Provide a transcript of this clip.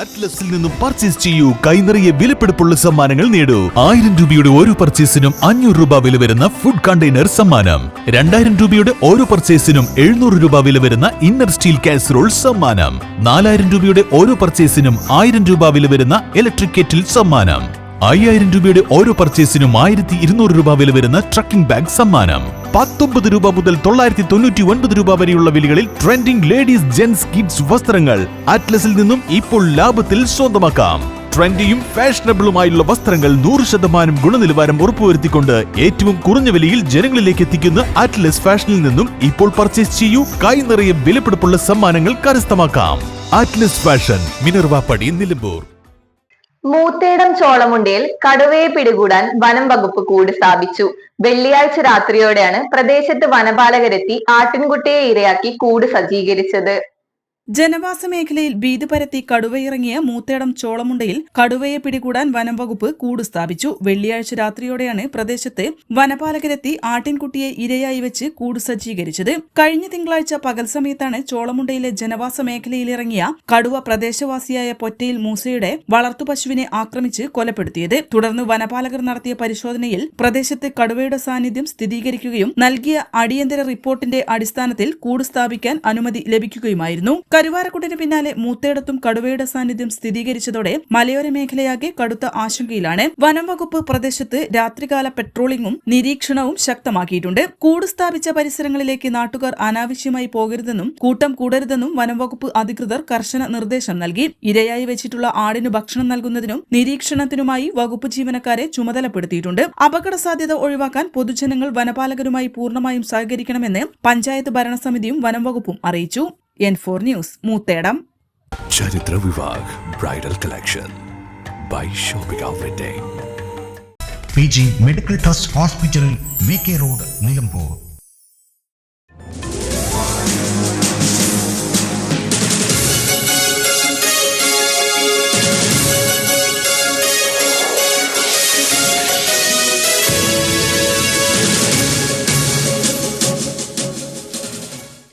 അറ്റ്ലസിൽ നിന്നും പർച്ചേസ് ചെയ്യൂ. കൈനിറയെ വിലപിടിപ്പുള്ള സമ്മാനങ്ങൾ നേടൂ. 1000 രൂപയുടെ ഓരോ പർച്ചേസിനും 500 രൂപ വില വരുന്ന ഫുഡ് കണ്ടെയ്നർ സമ്മാനം. 2000 രൂപയുടെ ഓരോ പർച്ചേസിനും 700 രൂപ വില വരുന്ന ഇന്നർ സ്റ്റീൽ കാസറോൾ സമ്മാനം. 4000 രൂപയുടെ ഓരോ പർച്ചേസിനും 1000 രൂപ വില വരുന്ന ഇലക്ട്രിക് കെറ്റിൽ സമ്മാനം. 5000 രൂപയുടെ ഓരോ പർച്ചേസിനും 1200 രൂപ വില വരുന്ന ട്രക്കിംഗ് ബാഗ് സമ്മാനം. 19 രൂപ മുതൽ 999 രൂപ വരെയുള്ള വിലകളിൽ ട്രെൻഡിംഗ് ലേഡീസ് ജെന്റ്സ് കിഡ്സ് വസ്ത്രങ്ങൾ അറ്റ്ലസിൽ നിന്നും ഇപ്പോൾ ലാഭത്തിൽ സ്വന്തമാക്കാം. ട്രെൻഡിയും ഫാഷനബിളുമായുള്ള വസ്ത്രങ്ങൾ 100% ഗുണനിലവാരം ഉറപ്പുവരുത്തിക്കൊണ്ട് ഏറ്റവും കുറഞ്ഞ വിലയിൽ ജനങ്ങളിലേക്ക് എത്തിക്കുന്ന അറ്റ്ലസ് ഫാഷനിൽ നിന്നും ഇപ്പോൾ പർച്ചേസ് ചെയ്യൂ. കൈ നിറയെ വിലപിടിപ്പുള്ള സമ്മാനങ്ങൾ കരസ്ഥമാക്കാം. Atlas fashion, Minervapadi, Nilambur. മൂത്തേടം ചോളമുണ്ടയിൽ കടുവയെ പിടികൂടാൻ വനം വകുപ്പ് കൂട് സ്ഥാപിച്ചു. വെള്ളിയാഴ്ച രാത്രിയോടെയാണ് പ്രദേശത്ത് വനപാലകരെത്തി ആട്ടിൻകുട്ടിയെ ഇരയാക്കി കൂട് സജ്ജീകരിച്ചത്. ജനവാസ മേഖലയിൽ ഭീതി പരത്തി കടുവയിറങ്ങിയ മൂത്തേടം ചോളമുണ്ടയിൽ കടുവയെ പിടികൂടാൻ വനം വകുപ്പ് കൂട് സ്ഥാപിച്ചു. വെള്ളിയാഴ്ച രാത്രിയോടെയാണ് പ്രദേശത്ത് വനപാലകരെത്തി ആട്ടിൻകുട്ടിയെ ഇരയായി വെച്ച് കൂട് സജ്ജീകരിച്ചത്. കഴിഞ്ഞ തിങ്കളാഴ്ച പകൽ സമയത്താണ് ചോളമുണ്ടയിലെ ജനവാസ മേഖലയിലിറങ്ങിയ കടുവ പ്രദേശവാസിയായ പൊറ്റയിൽ മൂസയുടെ വളർത്തുപശുവിനെ ആക്രമിച്ച് കൊലപ്പെടുത്തിയത്. തുടർന്ന് വനപാലകർ നടത്തിയ പരിശോധനയിൽ പ്രദേശത്ത് കടുവയുടെ സാന്നിധ്യം സ്ഥിരീകരിക്കുകയും നൽകിയ അടിയന്തര റിപ്പോർട്ടിന്റെ അടിസ്ഥാനത്തിൽ കൂട് സ്ഥാപിക്കാൻ അനുമതി ലഭിക്കുകയുമായിരുന്നു. കരുവാരക്കുണ്ടിന് പിന്നാലെ മൂത്തേടത്തും കടുവയുടെ സാന്നിധ്യം സ്ഥിരീകരിച്ചതോടെ മലയോര മേഖലയാകെ കടുത്ത ആശങ്കയിലാണ്. വനം വകുപ്പ് പ്രദേശത്ത് രാത്രികാല പെട്രോളിംഗും നിരീക്ഷണവും ശക്തമാക്കിയിട്ടുണ്ട്. കൂട് സ്ഥാപിച്ച പരിസരങ്ങളിലേക്ക് നാട്ടുകാർ അനാവശ്യമായി പോകരുതെന്നും കൂട്ടം കൂടരുതെന്നും വനം വകുപ്പ് അധികൃതർ കർശന നിർദ്ദേശം നൽകി. ഇരയായി വെച്ചിട്ടുള്ള ആടിന് ഭക്ഷണം നൽകുന്നതിനും നിരീക്ഷണത്തിനുമായി വകുപ്പ് ജീവനക്കാരെ ചുമതലപ്പെടുത്തിയിട്ടുണ്ട്. അപകട സാധ്യത ഒഴിവാക്കാൻ പൊതുജനങ്ങൾ വനപാലകരുമായി പൂർണ്ണമായും സഹകരിക്കണമെന്ന് പഞ്ചായത്ത് ഭരണസമിതിയും വനം വകുപ്പും അറിയിച്ചു. N4 news, Moothedam. ചരിത്ര Vivah bridal collection by shopping outlet. PG medical trust hospital, VK road, Nilambur.